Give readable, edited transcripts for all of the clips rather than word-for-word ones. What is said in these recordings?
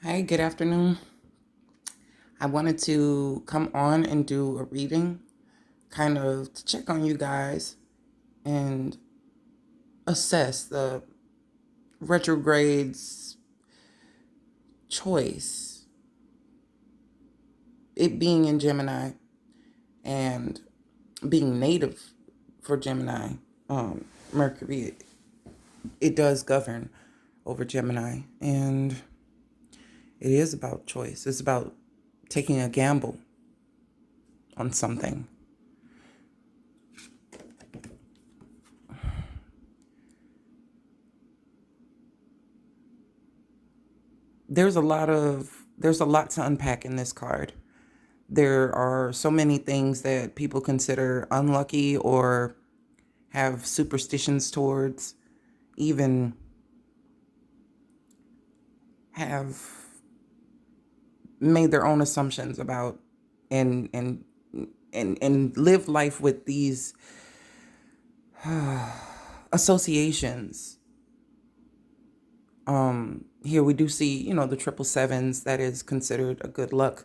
Hi, good afternoon. I wanted to come on and do a reading, kind of to check on you guys and assess the retrograde's choice, it being in Gemini and being native for Gemini. Mercury, it does govern over Gemini, and it is about choice. It's about taking a gamble on something. There's a lot to unpack in this card. There are so many things that people consider unlucky or have superstitions towards, even have made their own assumptions about, and live life with these associations. Here we do see, the triple sevens. That is considered a good luck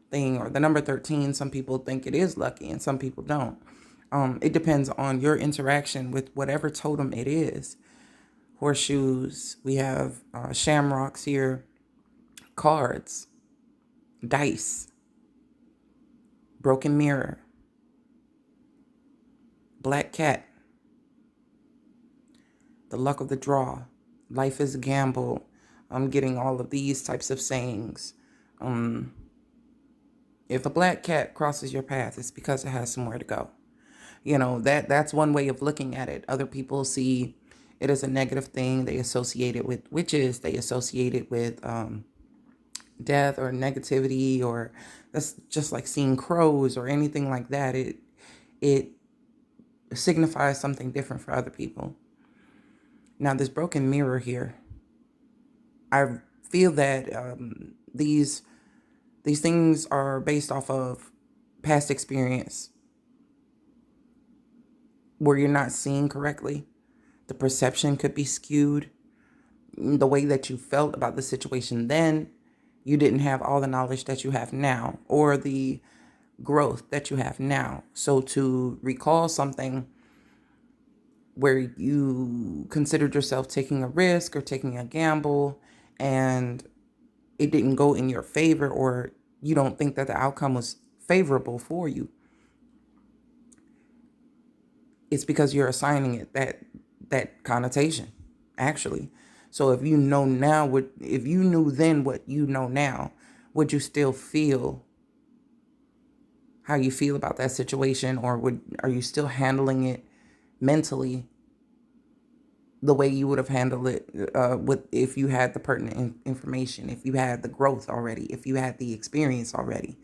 thing, or the number 13. Some people think it is lucky and some people don't. It depends on your interaction with whatever totem it is. Horseshoes, we have shamrocks here, cards, dice, broken mirror, black cat, the luck of the draw, life is a gamble. I'm getting all of these types of sayings. If a black cat crosses your path, it's because it has somewhere to go. That's one way of looking at it. Other people see it as a negative thing. They associate it with witches. They associate it with death or negativity, or that's just like seeing crows or anything like that. It signifies something different for other people. Now, this broken mirror here, I feel that these things are based off of past experience where you're not seeing correctly. The perception could be skewed. The way that you felt about the situation then, you didn't have all the knowledge that you have now, or the growth that you have now. So to recall something where you considered yourself taking a risk or taking a gamble and it didn't go in your favor, or you don't think that the outcome was favorable for you, it's because you're assigning it that connotation, actually. So if you know now if you knew then what you know now, would you still feel how you feel about that situation, or are you still handling it mentally the way you would have handled it with if you had the pertinent information, if you had the growth already, if you had the experience already?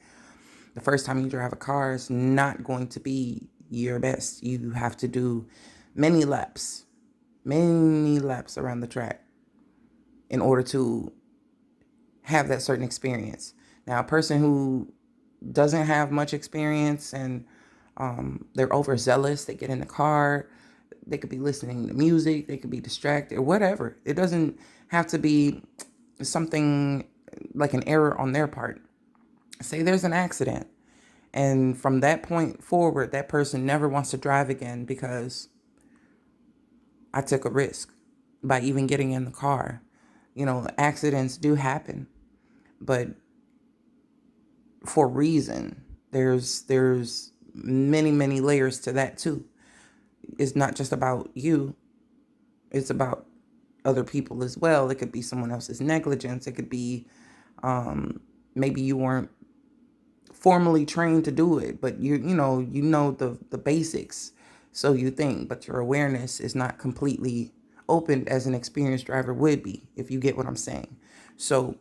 The first time you drive a car is not going to be your best. You have to do many laps around the track in order to have that certain experience. Now, a person who doesn't have much experience and they're overzealous, they get in the car, they could be listening to music, they could be distracted or whatever. It doesn't have to be something like an error on their part. Say there's an accident, and from that point forward, that person never wants to drive again because I took a risk by even getting in the car. Accidents do happen, but for a reason. There's many layers to that too. It's not just about you. It's about other people as well. It could be someone else's negligence. It could be maybe you weren't formally trained to do it, but you know the basics. So you think, but your awareness is not completely opened as an experienced driver would be, if you get what I'm saying. So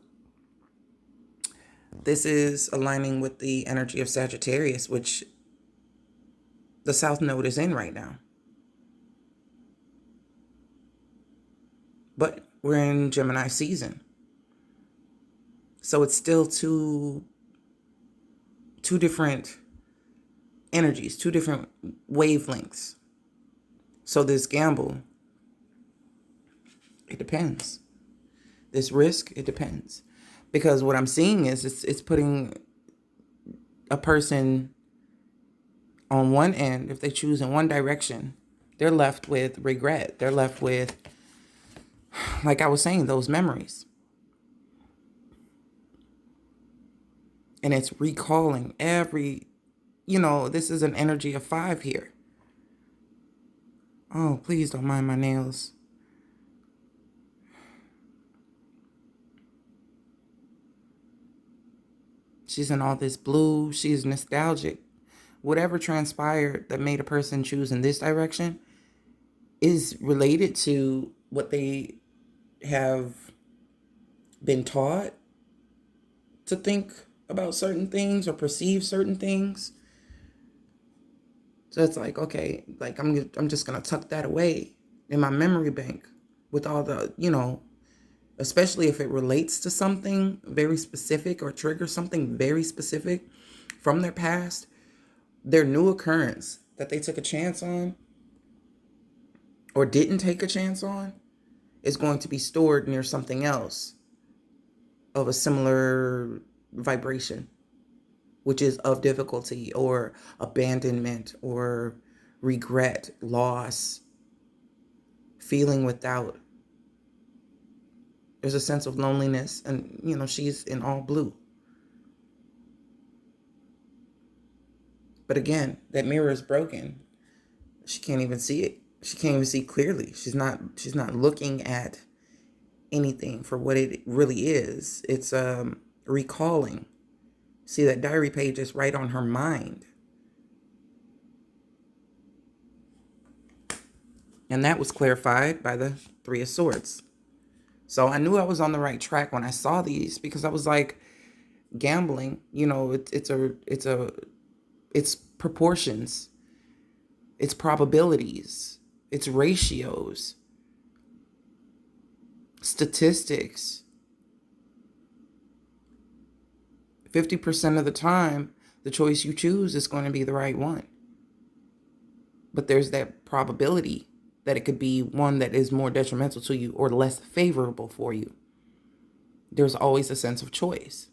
this is aligning with the energy of Sagittarius, which the South Node is in right now. But we're in Gemini season. So it's still two different energies, two different wavelengths. So this gamble, it depends. This risk, it depends. Because what I'm seeing is it's putting a person on one end. If they choose in one direction, they're left with regret. They're left with, like I was saying, those memories. And it's recalling this is an energy of 5 here. Oh, please don't mind my nails. She's in all this blue. She's nostalgic. Whatever transpired that made a person choose in this direction is related to what they have been taught to think about certain things or perceive certain things. So it's like, okay, like I'm just gonna tuck that away in my memory bank with all the, especially if it relates to something very specific or triggers something very specific from their past, their new occurrence that they took a chance on or didn't take a chance on is going to be stored near something else of a similar vibration, which is of difficulty or abandonment or regret, loss, feeling without. There's a sense of loneliness, and she's in all blue. But again, that mirror is broken. She can't even see it. She can't even see clearly. She's not looking at anything for what it really is. It's recalling. See, that diary page is right on her mind. And that was clarified by the 3 of Swords. So I knew I was on the right track when I saw these, because I was like, gambling, it's proportions, it's probabilities, it's ratios, statistics. 50% of the time, the choice you choose is going to be the right one. But there's that probability that it could be one that is more detrimental to you or less favorable for you. There's always a sense of choice.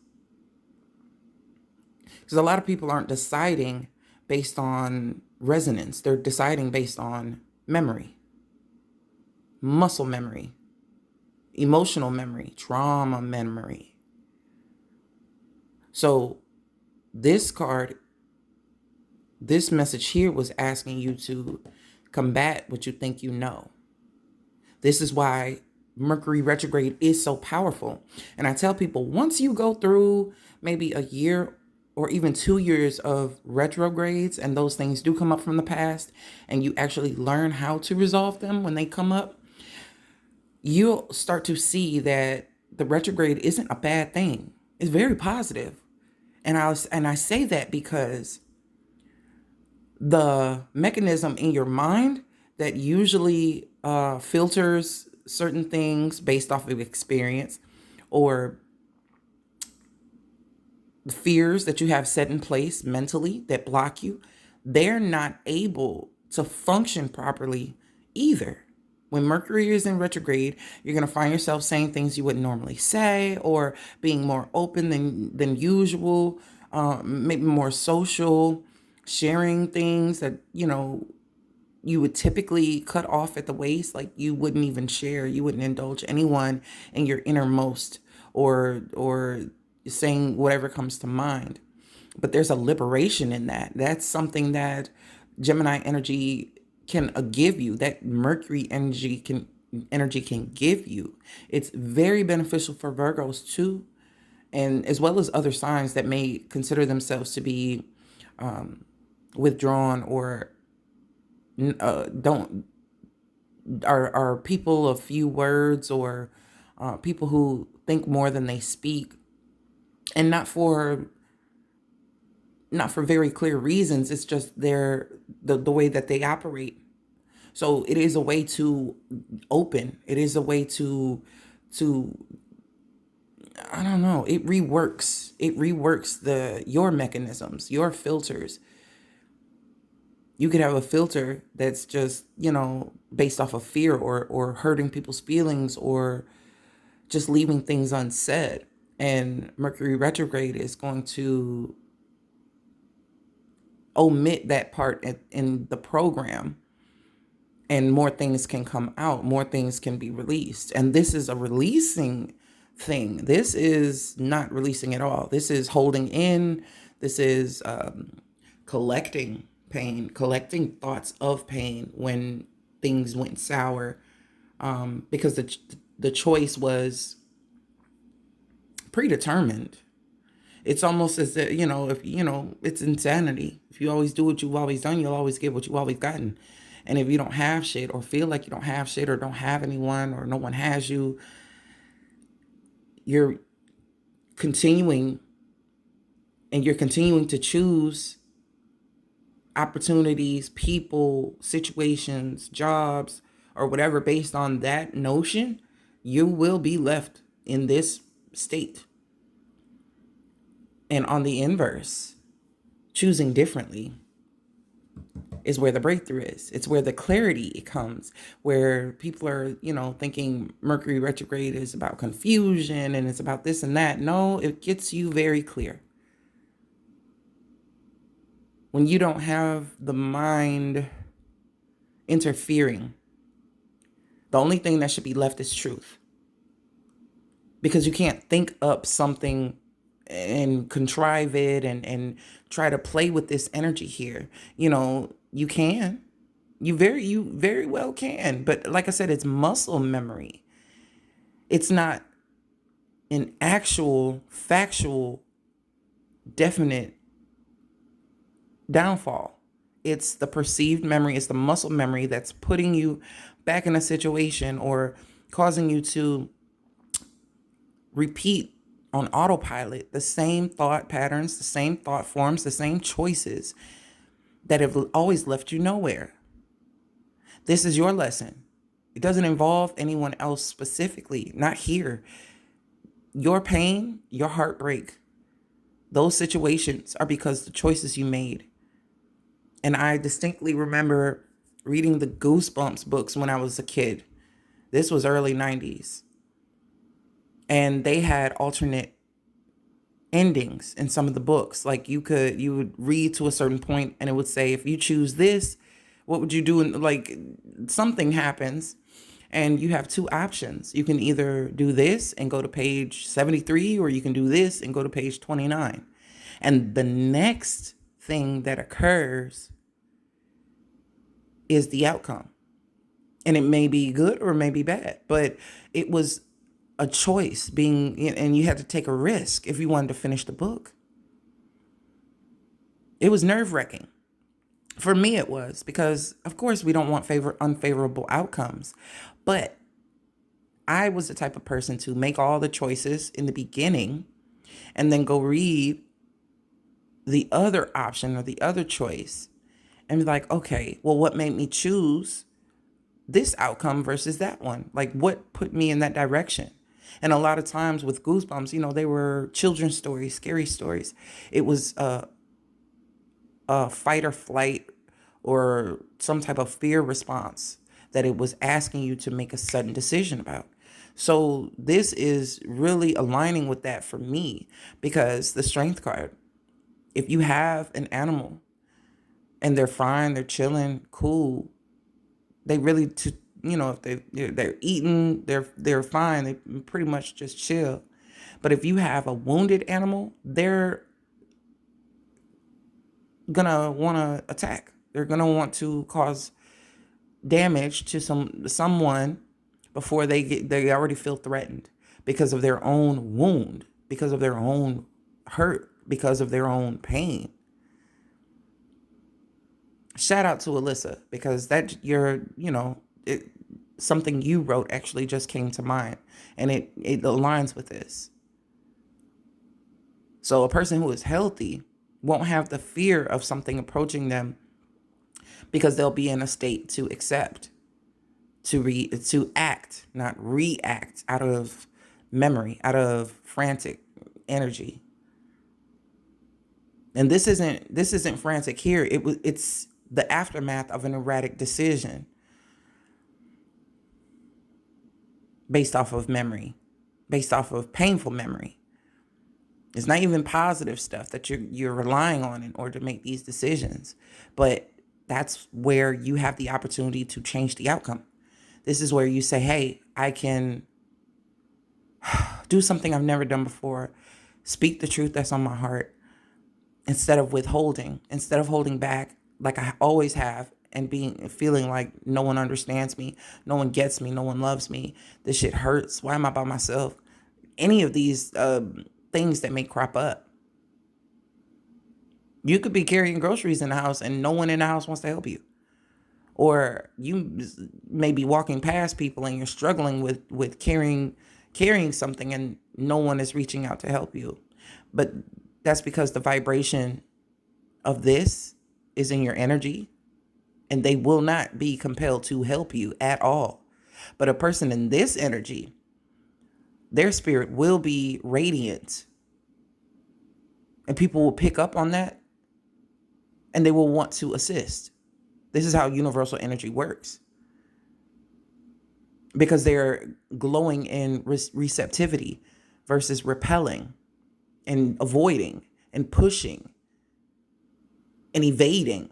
Because a lot of people aren't deciding based on resonance. They're deciding based on memory, muscle memory, emotional memory, trauma memory. So this card, this message here was asking you to combat what you think you know. This is why Mercury retrograde is so powerful. And I tell people, once you go through maybe a year or even 2 years of retrogrades, and those things do come up from the past, and you actually learn how to resolve them when they come up, you'll start to see that the retrograde isn't a bad thing. It's very positive. And I say that because the mechanism in your mind that usually filters certain things based off of experience or the fears that you have set in place mentally that block you, they're not able to function properly either. When Mercury is in retrograde, you're going to find yourself saying things you wouldn't normally say, or being more open than usual, maybe more social, sharing things that, you would typically cut off at the waist. Like you wouldn't even share, you wouldn't indulge anyone in your innermost or saying whatever comes to mind. But there's a liberation in that. That's something that Gemini energy can give you, that Mercury energy can give you. It's very beneficial for Virgos too, and as well as other signs that may consider themselves to be withdrawn or are people of few words, or people who think more than they speak, and not for very clear reasons. It's just the way that they operate. So it is a way to open. It is a way to I don't know. It reworks your mechanisms, your filters. You could have a filter that's just, based off of fear or hurting people's feelings or just leaving things unsaid. And Mercury retrograde is going to omit that part in the program, and more things can come out, more things can be released. And this is a releasing thing. This is not releasing at all. This is holding in. This is collecting pain, collecting thoughts of pain when things went sour, because the choice was predetermined. It's almost as if, if it's insanity. If you always do what you've always done, you'll always get what you've always gotten. And if you don't have shit, or feel like you don't have shit, or don't have anyone, or no one has you, you're continuing to choose opportunities, people, situations, jobs, or whatever based on that notion, you will be left in this state. And on the inverse, choosing differently is where the breakthrough is. It's where the clarity comes, where people are, thinking Mercury retrograde is about confusion and it's about this and that. No, it gets you very clear. When you don't have the mind interfering, the only thing that should be left is truth. Because you can't think up something and contrive it and try to play with this energy here. You can. You very well can. But like I said, it's muscle memory. It's not an actual, factual, definite downfall. It's the perceived memory. It's the muscle memory that's putting you back in a situation or causing you to repeat on autopilot the same thought patterns, the same thought forms, the same choices that have always left you nowhere. This is your lesson. It doesn't involve anyone else specifically, not here. Your pain, your heartbreak, those situations are because the choices you made. And I distinctly remember reading the Goosebumps books when I was a kid. This was early 90s. And they had alternate endings in some of the books. Like you would read to a certain point and it would say, if you choose this, what would you do? And like something happens and you have two options. You can either do this and go to page 73, or you can do this and go to page 29. And the next thing that occurs is the outcome. And it may be good or it may be bad, but it was a choice and you had to take a risk if you wanted to finish the book. It was nerve-wracking. For me, it was, because of course we don't want unfavorable outcomes, but I was the type of person to make all the choices in the beginning and then go read the other option or the other choice and be like, okay, well, what made me choose this outcome versus that one? Like, what put me in that direction? And a lot of times with Goosebumps, they were children's stories, scary stories. It was a fight or flight or some type of fear response that it was asking you to make a sudden decision about. So this is really aligning with that for me, because the Strength card, if you have an animal and they're fine, they're chilling, cool, they really, if they're eating, they're fine. They pretty much just chill. But if you have a wounded animal, they're gonna want to attack. They're gonna want to cause damage to someone before they already feel threatened because of their own wound, because of their own hurt, because of their own pain. Shout out to Alyssa, because that something you wrote actually just came to mind, and it aligns with this. So a person who is healthy won't have the fear of something approaching them, because they'll be in a state to accept, to act, not react out of memory, out of frantic energy. And this isn't frantic here. It's the aftermath of an erratic decision based off of memory, based off of painful memory. It's not even positive stuff that you're relying on in order to make these decisions. But that's where you have the opportunity to change the outcome. This is where you say, hey, I can do something I've never done before, speak the truth that's on my heart instead of withholding, instead of holding back like I always have and feeling like no one understands me, no one gets me, no one loves me. This shit hurts. Why am I by myself? Any of these things that may crop up. You could be carrying groceries in the house and no one in the house wants to help you. Or you may be walking past people and you're struggling with carrying something and no one is reaching out to help you. But that's because the vibration of this is in your energy and they will not be compelled to help you at all. But a person in this energy, their spirit will be radiant and people will pick up on that and they will want to assist. This is how universal energy works. Because they're glowing in receptivity versus repelling and avoiding and pushing and evading.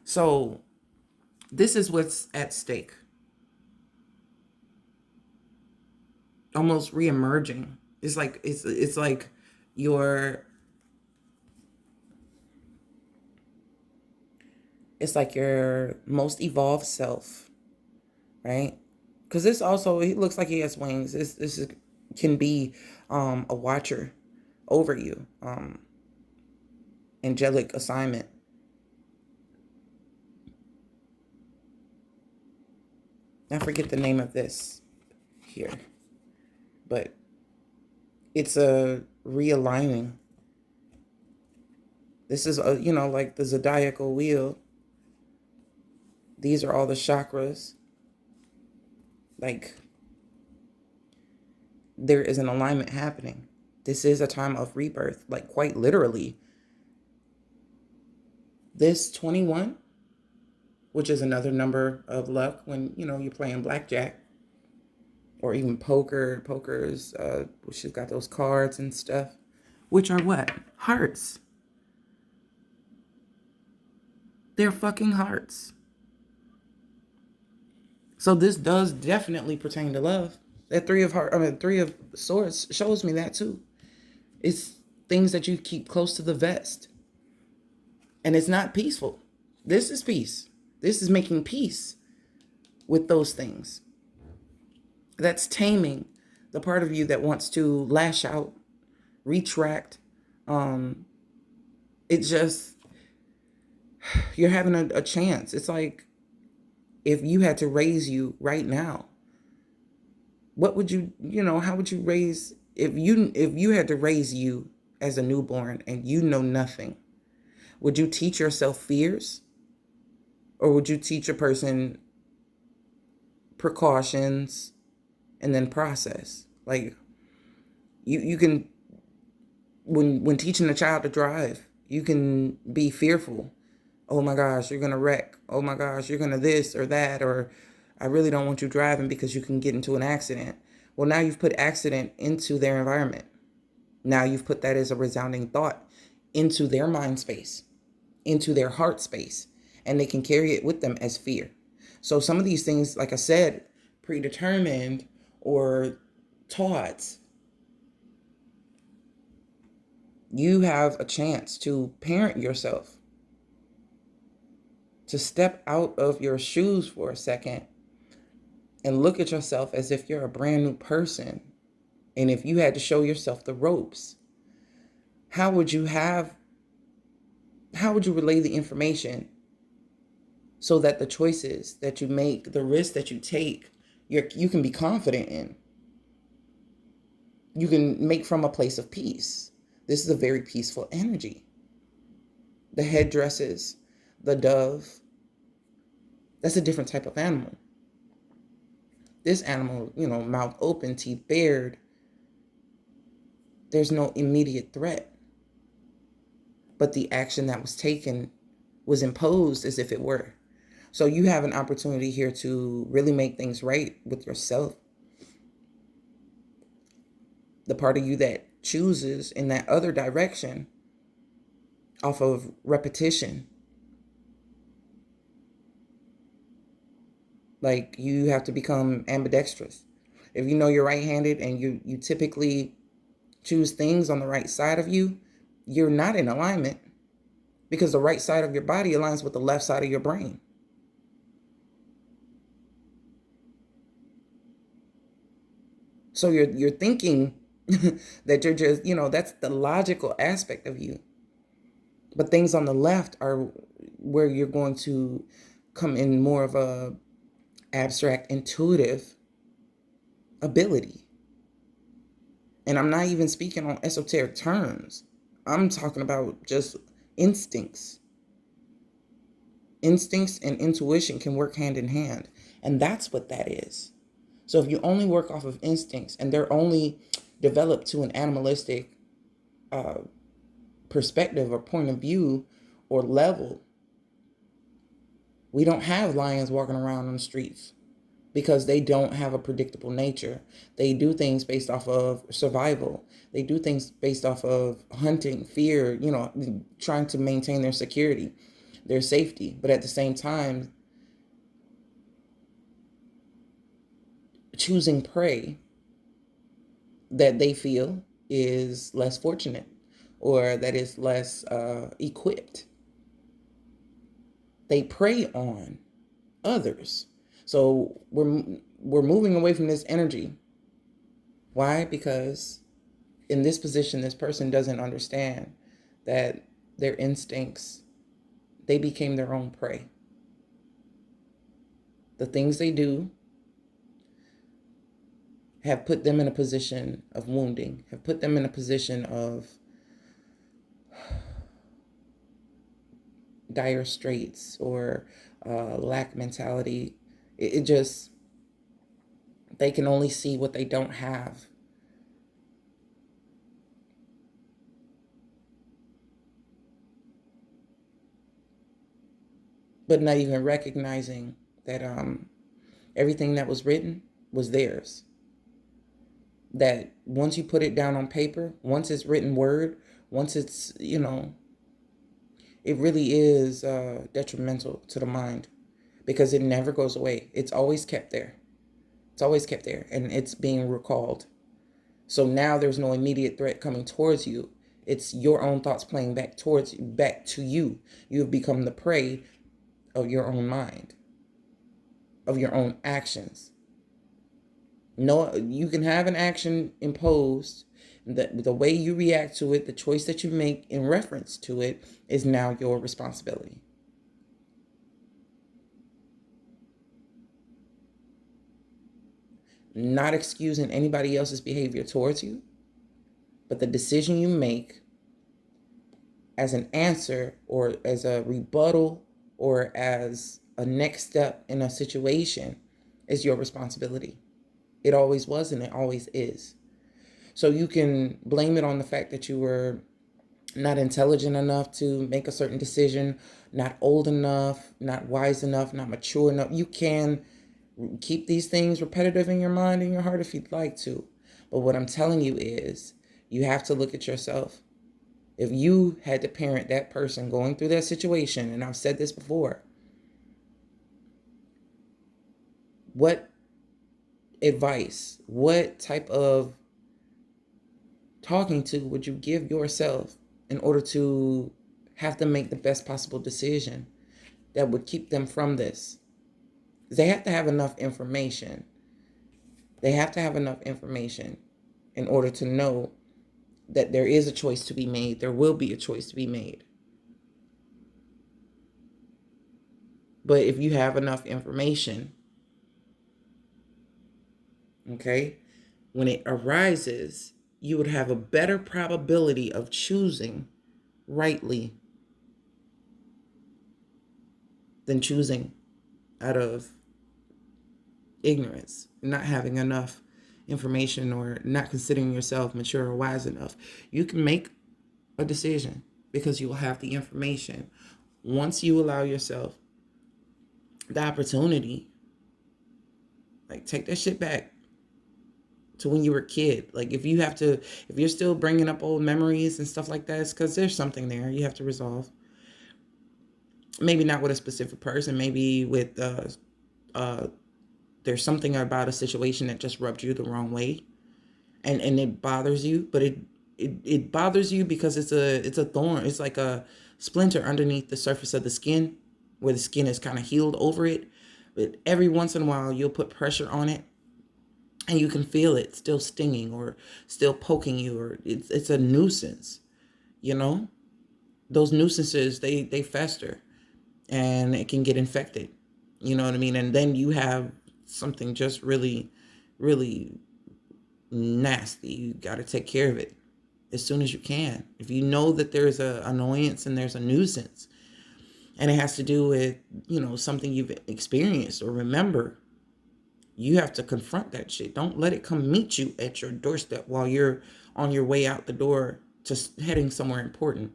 So this is what's at stake. Almost reemerging. It's like your most evolved self, right? Because this also, he looks like he has wings. Can be a watcher over you, angelic assignment. I forget the name of this here, but it's a realigning. This is like the zodiacal wheel. These are all the chakras. Like, there is an alignment happening. This is a time of rebirth, like quite literally. This 21, which is another number of luck when, you're playing blackjack or even poker. Poker's, she's got those cards and stuff, which are what? Hearts. They're fucking hearts. So this does definitely pertain to love. That three of swords shows me that too. It's things that you keep close to the vest. And it's not peaceful. This is peace. This is making peace with those things. That's taming the part of you that wants to lash out, retract. It's just, you're having a chance. It's like, if you had to raise you right now, what would how would you raise, if you had to raise you as a newborn and you know nothing, would you teach yourself fears? Or would you teach a person precautions and then process? Like, you can, when teaching a child to drive, you can be fearful. Oh my gosh, you're going to wreck. Oh my gosh, you're going to this or that. Or I really don't want you driving because you can get into an accident. Well, now you've put accident into their environment. Now you've put that as a resounding thought into their mind space, into their heart space, and they can carry it with them as fear. So some of these things, like I said, predetermined or taught, you have a chance to parent yourself, to step out of your shoes for a second and look at yourself as if you're a brand new person. And if you had to show yourself the ropes, how would you relay the information so that the choices that you make, the risks that you take, you can be confident in? You can make from a place of peace. This is a very peaceful energy. The headdresses, the dove, that's a different type of animal. This animal, mouth open, teeth bared. There's no immediate threat. But the action that was taken was imposed as if it were. So you have an opportunity here to really make things right with yourself. The part of you that chooses in that other direction off of repetition. Like, you have to become ambidextrous. If you know you're right-handed and you typically choose things on the right side of you, you're not in alignment, because the right side of your body aligns with the left side of your brain. So you're thinking that you're just, that's the logical aspect of you. But things on the left are where you're going to come in more of a abstract, intuitive ability. And I'm not even speaking on esoteric terms. I'm talking about just instincts. Instincts and intuition can work hand in hand. And that's what that is. So if you only work off of instincts and they're only developed to an animalistic perspective or point of view or level, we don't have lions walking around on the streets, because they don't have a predictable nature. They do things based off of survival. They do things based off of hunting, fear, trying to maintain their security, their safety. But at the same time, choosing prey that they feel is less fortunate or that is less equipped. They prey on others. So we're moving away from this energy. Why? Because in this position, this person doesn't understand that their instincts, they became their own prey. The things they do have put them in a position of wounding, have put them in a position of dire straits or lack mentality. It just, they can only see what they don't have. But not even recognizing that everything that was written was theirs. That once you put it down on paper, once it's written word, once it's, it really is detrimental to the mind, because it never goes away. It's always kept there. It's always kept there, and it's being recalled. So now there's no immediate threat coming towards you. It's your own thoughts playing back to you. You have become the prey of your own mind, of your own actions. No, you can have an action imposed. The way you react to it, the choice that you make in reference to it, is now your responsibility. Not excusing anybody else's behavior towards you, but the decision you make as an answer or as a rebuttal or as a next step in a situation is your responsibility. It always was and it always is. So you can blame it on the fact that you were not intelligent enough to make a certain decision, not old enough, not wise enough, not mature enough. You can keep these things repetitive in your mind and your heart if you'd like to. But what I'm telling you is, you have to look at yourself. If you had to parent that person going through that situation, and I've said this before, what advice, what type of talking to would you give yourself in order to have them make the best possible decision that would keep them from this? They have to have enough information. They have to have enough information in order to know that there is a choice to be made. There will be a choice to be made. But if you have enough information, okay, when it arises, you would have a better probability of choosing rightly than choosing out of ignorance, not having enough information or not considering yourself mature or wise enough. You can make a decision because you will have the information. Once you allow yourself the opportunity, like, take that shit back. to when you were a kid. Like if you're still bringing up old memories and stuff like that, it's because there's something there you have to resolve. Maybe not with a specific person, maybe with uh there's something about a situation that just rubbed you the wrong way, and it bothers you, but it bothers you because it's a thorn. It's like a splinter underneath the surface of the skin, where the skin is kind of healed over it. But every once in a while you'll put pressure on it, and you can feel it still stinging or still poking you, or it's a nuisance, you know. Those nuisances, they fester, and it can get infected, you know what I mean? And then you have something just really, really nasty. You got to take care of it as soon as you can. If you know that there's a annoyance and there's a nuisance, and it has to do with, something you've experienced or remember, you have to confront that shit. Don't let it come meet you at your doorstep while you're on your way out the door to heading somewhere important.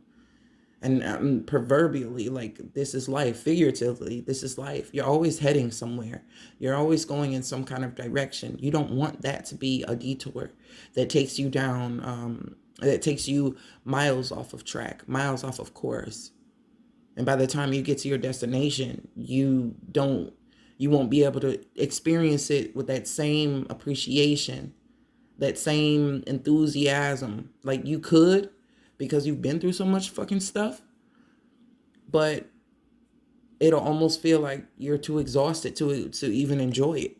And proverbially, like, this is life. Figuratively, this is life. You're always heading somewhere. You're always going in some kind of direction. You don't want that to be a detour that takes you down, that takes you miles off of track, miles off of course. And by the time you get to your destination, you won't be able to experience it with that same appreciation, that same enthusiasm. Like you could, because you've been through so much fucking stuff, but it'll almost feel like you're too exhausted to even enjoy it,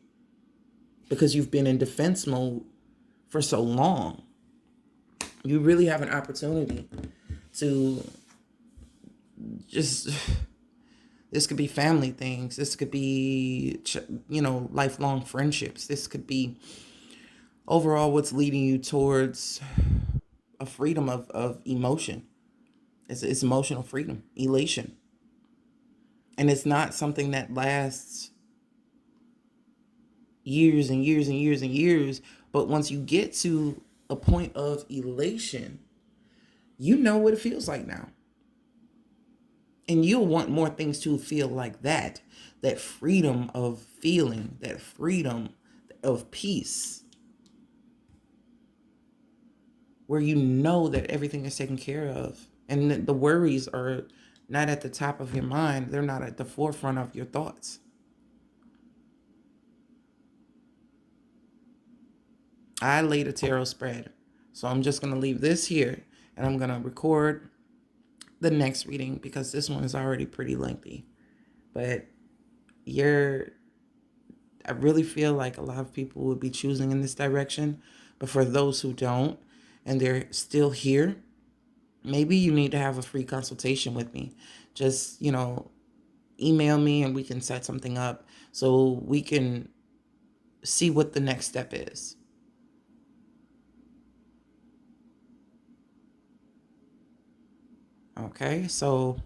because you've been in defense mode for so long. You really have an opportunity to just, this could be family things, this could be lifelong friendships, this could be overall what's leading you towards a freedom of emotion. It's emotional freedom, elation. And it's not something that lasts years and years and years and years. But once you get to a point of elation, you know what it feels like now. And you'll want more things to feel like that. That freedom of feeling, that freedom of peace, where you know that everything is taken care of, and the worries are not at the top of your mind. They're not at the forefront of your thoughts. I laid a tarot spread, so I'm just going to leave this here, and I'm going to record the next reading because this one is already pretty lengthy. But I really feel like a lot of people would be choosing in this direction. But for those who don't, and they're still here, maybe you need to have a free consultation with me. Just, email me and we can set something up so we can see what the next step is. Okay, so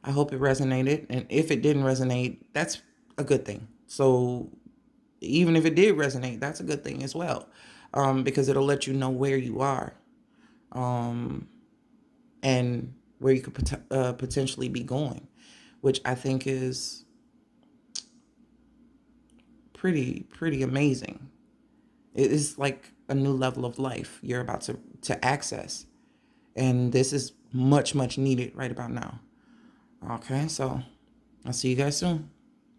I hope it resonated. And if it didn't resonate, that's a good thing. So even if it did resonate, that's a good thing as well, because it'll let you know where you are, and where you could potentially be going, which I think is pretty amazing. It is like a new level of life you're about to access, and this is much needed right about now. Okay, so I'll see you guys soon.